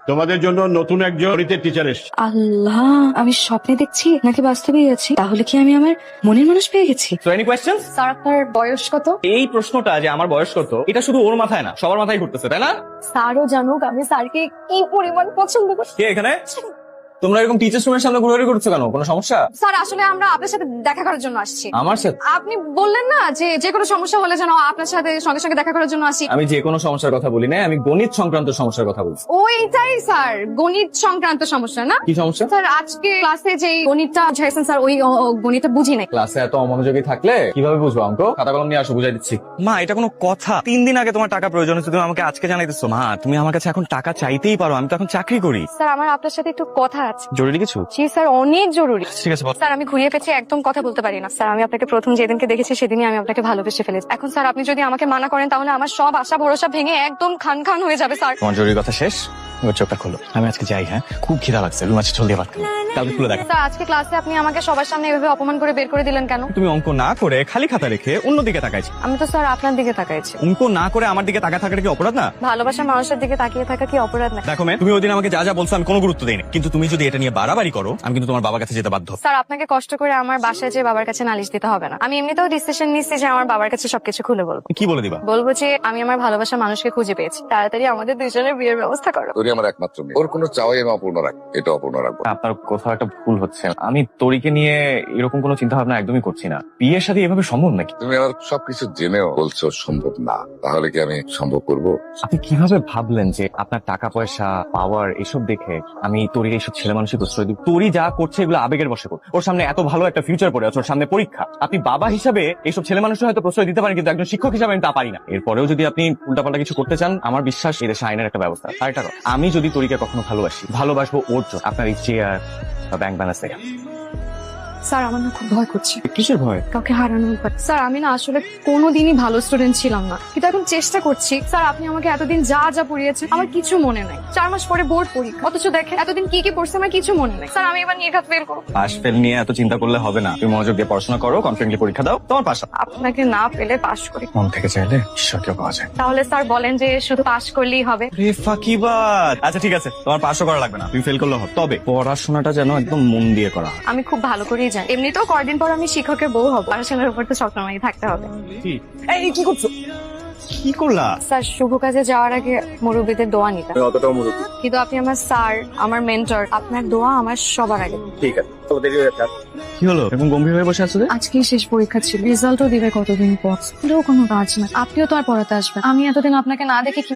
তোমাদের জন্য নতুন একজন গণিতের টিচার এসেছে। আল্লাহ, আমি স্বপ্নে দেখছি নাকি বাস্তবেই আছি? তাহলে কি আমি আমার মনের মানুষ পেয়ে গেছি? So any questions? স্যার, আপনার বয়স কত? এই প্রশ্নটা যে আমার বয়স কত, এটা শুধু ওর মাথায় না, সবার মাথায় ঘুরতেছে, তাই না? স্যারও জানুক আমি স্যারকে কি পরিমাণ পছন্দ করি। কে এখানে? তোমরা এরকম টিচার্স রুমের সামনে ঘোরাঘুরি করছো কেন? কোনো সমস্যা? স্যার, আসলে আমরা আপনার সাথে দেখা করার জন্য আসছি। আমার সাথে? আপনি বললেন না যে যে কোনো সমস্যা হলে যেন আপনার সাথে সঙ্গে সঙ্গে দেখা করার জন্য আসি। আমি যে কোনো সমস্যার কথা বলি না, আমি গণিত সংক্রান্ত সমস্যার কথা বলছি। ওইটাই স্যার, গণিত সংক্রান্ত সমস্যা না? কি সমস্যা? স্যার, আজকে ক্লাসে যে গণিতটা বুঝাইছেন স্যার, ওই গণিতটা বুঝি নাই। ক্লাসে এত অমনোযোগী থাকলে কিভাবে বুঝবো অঙ্ক? খাতা কলম নিয়ে আসো, বুঝাই দিচ্ছি। মা, এটা কোনো কথা? 3 দিন আগে তোমার টাকা প্রয়োজন হচ্ছে, তুমি আমাকে আজকে জানাইতেছো? মা, তুমি আমার কাছে এখন টাকা চাইতেই পারো, আমি তো এখন চাকরি করি। স্যার, আমার আপনার সাথে একটু কথা আছে। জরুরি কিছু? জি স্যার, অনেক জরুরি। ঠিক আছে, বল। স্যার, আমি ঘুরিয়ে পেঁচে একদম কথা বলতে পারি না। স্যার, আমি আপনাকে প্রথম যেদিনকে দেখেছি সেদিনই আমি আপনাকে ভালোবেসে ফেলেছি। এখন স্যার, আপনি যদি আমাকে মানা করেন তাহলে আমার সব আশা ভরসা ভেঙে একদম খান খান হয়ে যাবে স্যার। তোমার জরুরি কথা শেষ, এবার চোখটা খোলো। আমি আজকে যাই, হ্যাঁ? খুব খিদা লাগছে, রুম আছে, জলদি ভাত খাবো। কালকে খুলে দেখা। স্যার, আজকে ক্লাসে আপনি আমাকে সবার সামনে এভাবে অপমান করে বের করে দিলেন কেন? তুমি অঙ্ক না করে খালি খাতা রেখে অন্যদিকে তাকাইছি। আমি তো স্যার আপনার দিকে তাকাইছি। অঙ্ক না করে আমার দিকে তাকা থাকাটা কি অপরাধ না? ভালোবাসার মানুষের দিকে তাকিয়ে থাকা কি অপরাধ না? দেখো মেয়ে, তুমি ওই দিন আমাকে যা যা বলছো আমি কোনো গুরুত্ব দেইনি, কিন্তু তুমি যদি এটা নিয়ে বাড়াবাড়ি করো আমি কিন্তু তোমার বাবার কাছে যেতে বাধ্য। স্যার, আপনাকে কষ্ট করে আমার বাসায় যে বাবার কাছে নালিশ দিতে হবে না। আমি এমনিতেও ডিসিশন নিচ্ছি যে আমার বাবার কাছে সবকিছু খুলে বলবো। কি বলে দিবা? বলবো যে আমি আমার ভালোবাসার মানুষকে খুঁজে পেয়েছি, তাড়াতাড়ি আমাদের দুজনের বিয়ের ব্যবস্থা করো। তোরই আমার একমাত্র মেয়ে, ওর কোনো চাওয়াই আমি অপূর্ণ রাখবো, এটা অপূর্ণ রাখবো। আপনার কোথাও একটা ভুল হচ্ছে। আমি তরিকে নিয়ে এরকম কোনো চিন্তা ভাবনা একদমই করছি না। বিয়ের সাথে এভাবে সম্ভব নাকি? তুমি আমার সবকিছু জেনেও বলছো সম্ভব না, তাহলে কি আমি সম্ভব করবো? আপনি কিভাবে ভাবলেন যে আপনার টাকা পয়সা পাওয়ার এসব দেখে আমি তরির এইসব ছেলে মানুষই প্রশ্রয় দিব? তরি যা করছে এগুলো আবেগের বশে করছে। ওর সামনে এত ভালো একটা ফিউচার পড়ে আছে, ওর সামনে পরীক্ষা। আপনি বাবা হিসাবে এইসব ছেলে মানুষের হয়তো প্রশ্রয় দিতে পারেন, কিন্তু একজন শিক্ষক হিসাবে আমি তা পারি না। এরপরেও যদি আপনি উল্টাপাল্টা কিছু করতে চান, আমার বিশ্বাস এই দেশে আইনের একটা ব্যবস্থা। আর একটা কথা, আমি যদি তরিকে কখনো ভালোবাসবো ওর জন্য, আপনার এই চেয়ার বা ব্যাংক ব্যালেন্স থেকে। স্যার, আমার না খুব ভয় করছে। কিসের ভয়? কাউকে হারানোর ভয়। স্যার, আমি না আসলে কোনোদিনই ভালো স্টুডেন্ট ছিলাম না, কিন্তু এখন চেষ্টা করছি। স্যার, আপনি আমাকে এতদিন যা যা পড়িয়েছেন আমার কিছু মনে নাই। 4 মাস পরে বোর্ড পরীক্ষা, অথচ দেখেন এতদিন কি কি পড়ছে আমার কিছু মনে নাই। স্যার, আমি এবার নির্ঘাত ফেল করবো। পাস ফেল নিয়ে এত চিন্তা করলে হবে না। তুমি মনোযোগ দিয়ে পড়াশোনা করো, কনফিডেন্টলি পরীক্ষা দাও, তোমার পাস। আপনাকে না পেলে পাশ করি। মন থেকে চাইলে ঈশ্বরকেও পাওয়া যায়। তাহলে স্যার বলেন যে শুধু পাশ করলেই হবে? রে ফাকিবাদ। আচ্ছা ঠিক আছে, তোমার পাসও করা লাগবে না, তুমি ফেল করলে হবে। তবে পড়াশোনাটা যেন একদম মন দিয়ে করা হয়। আমি খুব ভালো করেই জানি, এমনিতেও কয়েকদিন পর আমি শিক্ষকের বউ হব। পড়াশোনার উপর তো সবসময় থাকতে হবে। এই কি করছো? কি করলা? স্যার, শুভ কাজে যাওয়ার আগে মুরব্বীদের দোয়া নিতে। অতটাও মুরব্বী। কিন্তু আপনি আমার স্যার, আমার মেন্টর, আপনার দোয়া আমার সবার আগে। ঠিক আছে, তবে দেরি হয়ে যাচ্ছে। কি হলো এরকম গম্ভীর হয়ে বসে আছো যে? আজকেই শেষ পরীক্ষা ছিল, রেজাল্টও দিবে কতদিন পর। কোনো কাজ না, আপনিও তো আর পড়াতে আসবেন। আমি এতদিন আপনাকে না দেখে কি